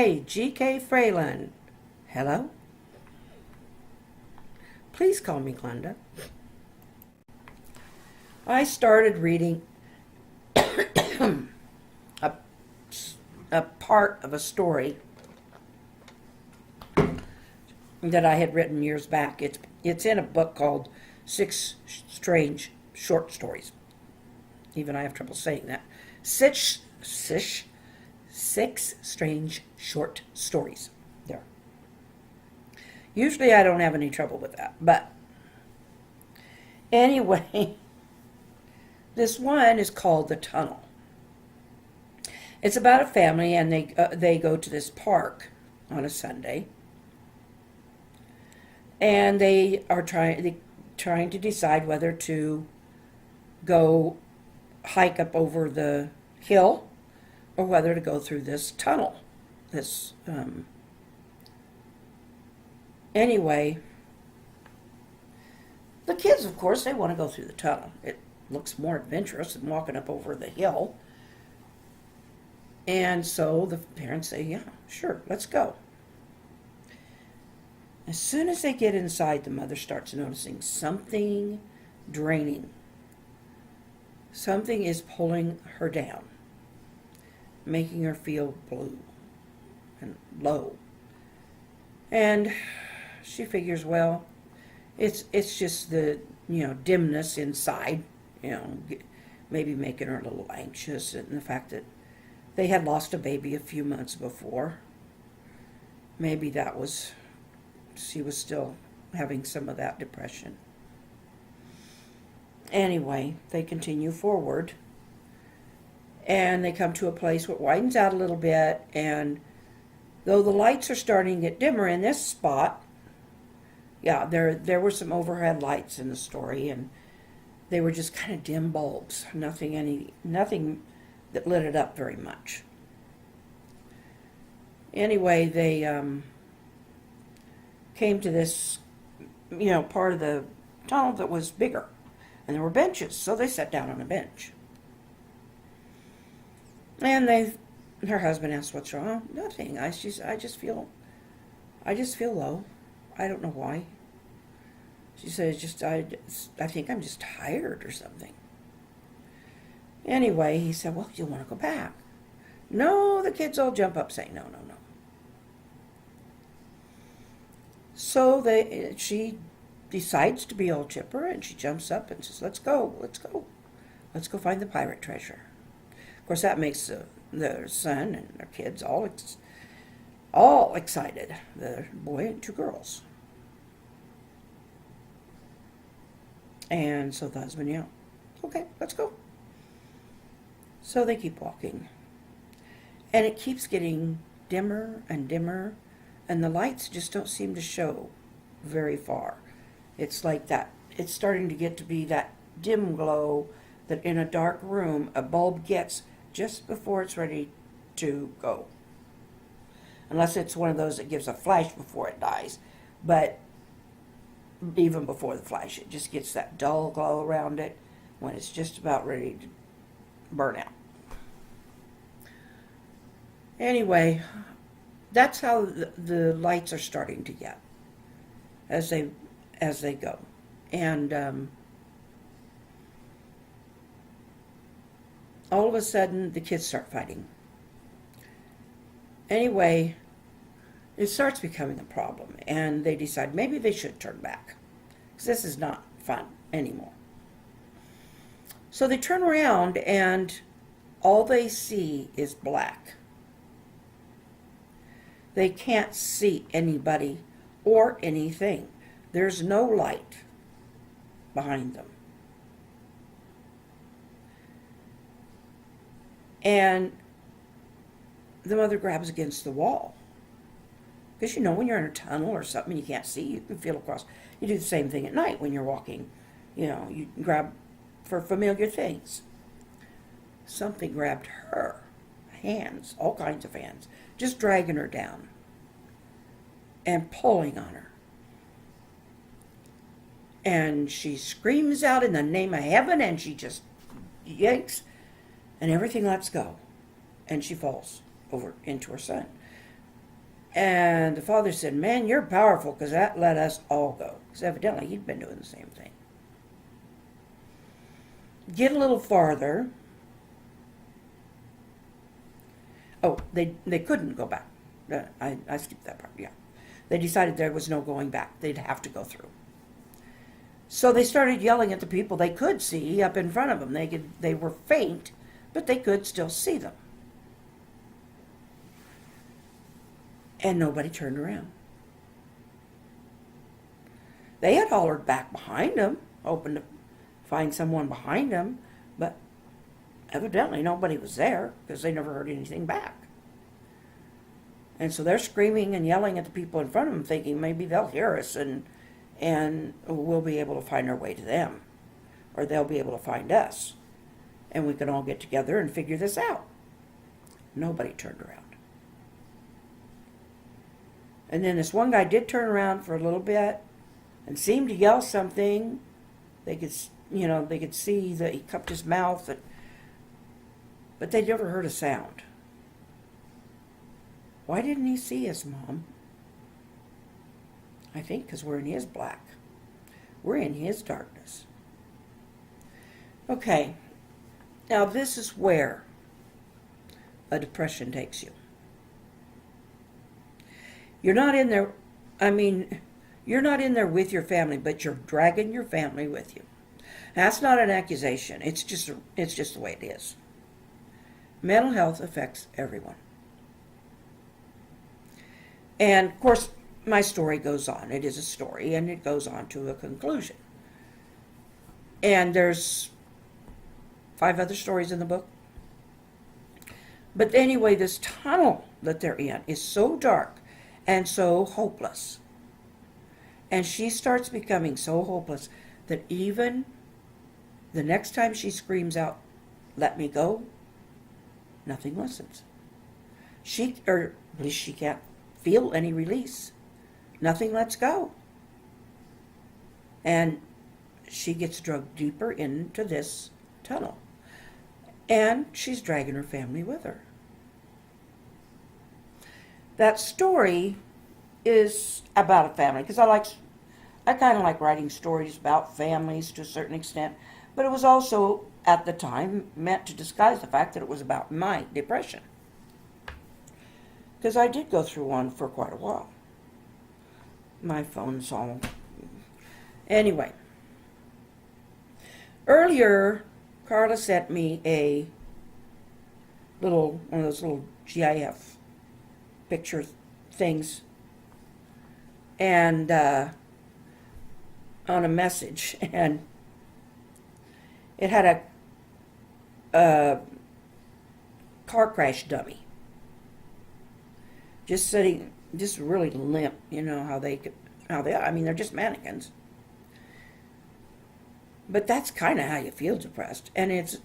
Hi, G.K. Fralin. Hello? Please call me Glenda. I started reading a, a part of a story that I had written years back. It's in a book called Six Strange Short Stories. Even I have trouble saying that. Six Strange Short Stories. There. Usually I don't have any trouble with that. But anyway, this one is called The Tunnel. It's about a family, and they go to this park on a Sunday, and they are trying to decide whether to go hike up over the hill or whether to go through this tunnel. Anyway, the kids, of course, they want to go through the tunnel. It looks more adventurous than walking up over the hill. And so the parents say, yeah, sure, let's go. As soon as they get inside, the mother starts noticing something draining. Something is pulling her down, making her feel blue and low. And she figures, well, it's just the, dimness inside, maybe making her a little anxious, and the fact that they had lost a baby a few months before. Maybe she was still having some of that depression. Anyway, they continue forward, and they come to a place where it widens out a little bit, and though the lights are starting to get dimmer in this spot, yeah, there were some overhead lights in the story, and they were just kind of dim bulbs, nothing that lit it up very much. Anyway, they came to this, part of the tunnel that was bigger, and there were benches, so they sat down on a bench. And her husband asked, "What's wrong?" "Nothing. I just feel low. I don't know why." She said, I think I'm just tired or something." Anyway, he said, "Well, you'll want to go back." "No," the kids all jump up saying, "No, no, no." So she decides to be all chipper, and she jumps up and says, let's go. Let's go find the pirate treasure." Of course, that makes their son and their kids all excited. The boy and two girls. And so the husband yelled, "Okay, let's go." So they keep walking. And it keeps getting dimmer and dimmer, and the lights just don't seem to show very far. It's like that. It's starting to get to be that dim glow that in a dark room a bulb gets just before it's ready to go. Unless it's one of those that gives a flash before it dies. But even before the flash, it just gets that dull glow around it when it's just about ready to burn out. Anyway, that's how the lights are starting to get as they go. And all of a sudden, the kids start fighting. Anyway, it starts becoming a problem, and they decide maybe they should turn back, because this is not fun anymore. So they turn around, and all they see is black. They can't see anybody or anything. There's no light behind them. And the mother grabs against the wall. Because when you're in a tunnel or something you can't see, you can feel across. You do the same thing at night when you're walking. You grab for familiar things. Something grabbed her. Hands, all kinds of hands, just dragging her down and pulling on her. And she screams out in the name of heaven, and she just yanks, and everything lets go. And she falls over into her son. And the father said, man, you're powerful, because that let us all go. Because evidently he'd been doing the same thing. Get a little farther. Oh, they couldn't go back. I skipped that part, yeah. They decided there was no going back. They'd have to go through. So they started yelling at the people they could see up in front of them. They were faint, but they could still see them. And nobody turned around. They had hollered back behind them, hoping to find someone behind them, but evidently nobody was there because they never heard anything back. And so they're screaming and yelling at the people in front of them, thinking maybe they'll hear us and we'll be able to find our way to them, or they'll be able to find us, and we can all get together and figure this out. Nobody turned around. And then this one guy did turn around for a little bit and seemed to yell something. They could see that he cupped his mouth, but they never heard a sound. Why didn't he see us, Mom? I think because we're in his black. We're in his darkness. Okay, now this is where a depression takes you. You're not in there, you're not in there with your family, but you're dragging your family with you. That's not an accusation. It's just the way it is. Mental health affects everyone. And, of course, my story goes on. It is a story, and it goes on to a conclusion. And there's 5 other stories in the book. But anyway, this tunnel that they're in is so dark and so hopeless. And she starts becoming so hopeless that even the next time she screams out, "Let me go," nothing listens. At least she can't feel any release. Nothing lets go. And she gets dragged deeper into this tunnel. And she's dragging her family with her. That story is about a family, because I kind of like writing stories about families to a certain extent, but it was also, at the time, meant to disguise the fact that it was about my depression. Because I did go through one for quite a while. My phone's all... Anyway. Earlier, Carla sent me one of those little GIF picture things, and on a message, and it had a car crash dummy just sitting, just really limp. You know how they they're just mannequins. But that's kind of how you feel depressed. And it's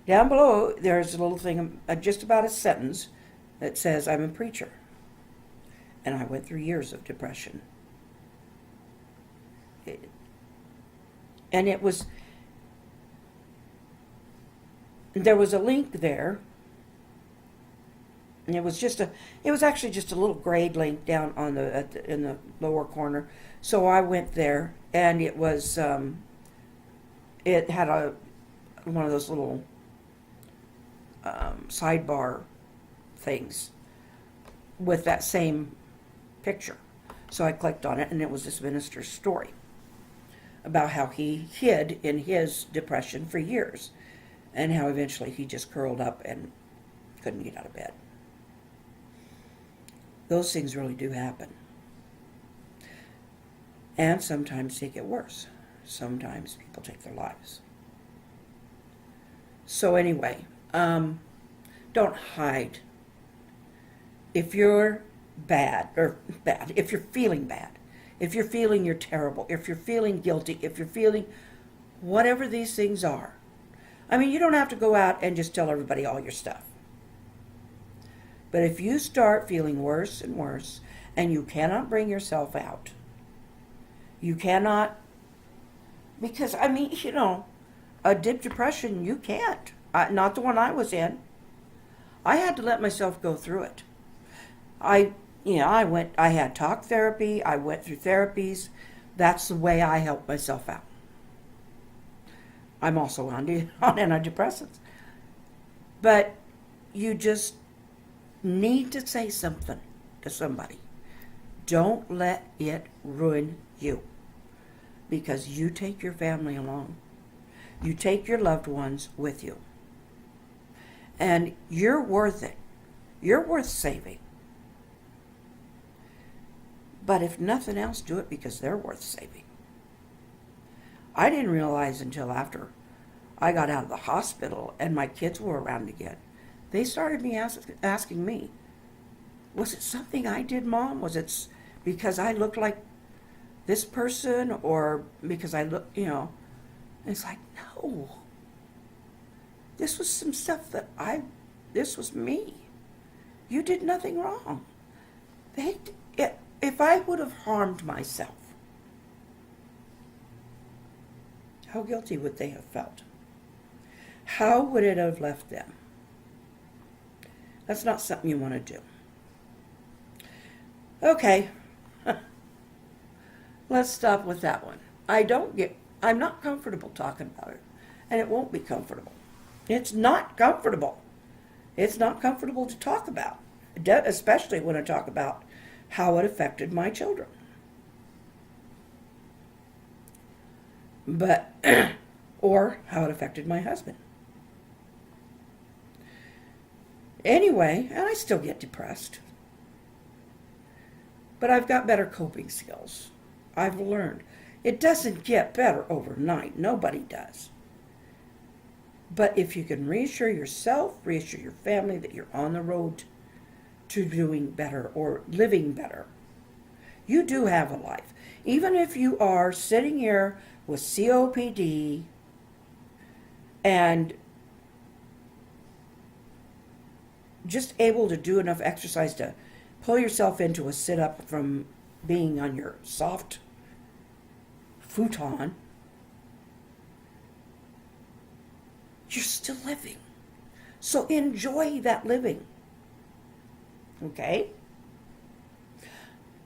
down below, there's a little thing, just about a sentence, that says, "I'm a preacher. And I went through years of depression." And there was a link there. And it was actually just a little grayed link down on in the lower corner. So I went there, and it was, it had one of those little sidebar things with that same picture. So I clicked on it, and it was this minister's story about how he hid in his depression for years, and how eventually he just curled up and couldn't get out of bed. Those things really do happen. And sometimes they get worse. Sometimes people take their lives. So anyway, don't hide. If you're if you're feeling bad, if you're feeling you're terrible, if you're feeling guilty, if you're feeling whatever these things are, you don't have to go out and just tell everybody all your stuff. But if you start feeling worse and worse, and you cannot bring yourself out, you cannot, because, a deep depression, you can't. Not the one I was in. I had to let myself go through it. I had talk therapy, I went through therapies. That's the way I help myself out. I'm also on antidepressants. But you just need to say something to somebody. Don't let it ruin you. Because you take your family along. You take your loved ones with you. And you're worth it. You're worth saving. But if nothing else, do it because they're worth saving. I didn't realize until after I got out of the hospital and my kids were around again. They started asking me, was it something I did, Mom? Was it because I looked like this person, or because I look, And it's like, no. This was some stuff this was me. You did nothing wrong. If I would have harmed myself, how guilty would they have felt? How would it have left them? That's not something you want to do. Okay. Let's stop with that one. I'm not comfortable talking about it, and it won't be comfortable. It's not comfortable. It's not comfortable to talk about, especially when I talk about how it affected my children. Or how it affected my husband. Anyway, and I still get depressed. But I've got better coping skills. I've learned. It doesn't get better overnight. Nobody does. But if you can reassure yourself, reassure your family that you're on the road to doing better or living better, you do have a life. Even if you are sitting here with COPD and just able to do enough exercise to pull yourself into a sit-up from being on your soft futon, you're still living. So enjoy that living. Okay?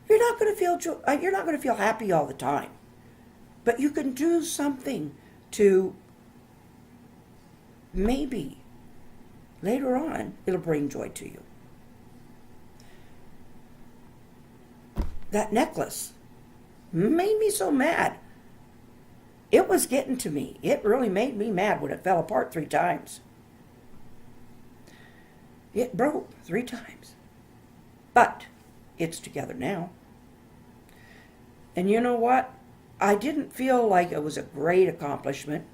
You're not going to feel happy all the time. But you can do something to maybe later on it'll bring joy to you. That necklace made me so mad. It was getting to me. It really made me mad when it fell apart 3 times. It broke 3 times. But it's together now. And you know what? I didn't feel like it was a great accomplishment.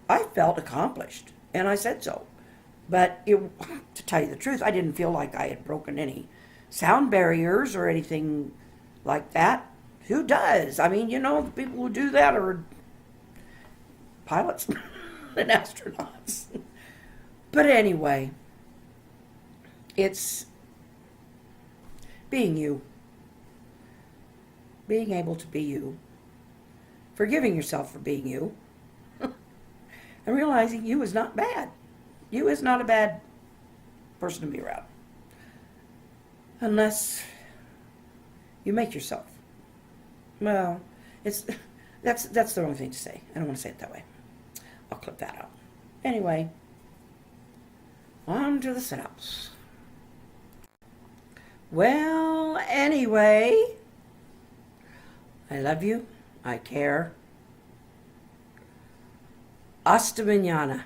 I felt accomplished, and I said so. But to tell you the truth, I didn't feel like I had broken any sound barriers or anything like that. Who does? I mean, the people who do that are pilots and astronauts. But anyway, it's being you. Being able to be you. Forgiving yourself for being you. And realizing you is not bad. You is not a bad person to be around. Unless you make yourself. Well, that's the wrong thing to say. I don't want to say it that way. I'll clip that out. Anyway, on to the sit-ups. Well, anyway, I love you. I care. Hasta mañana.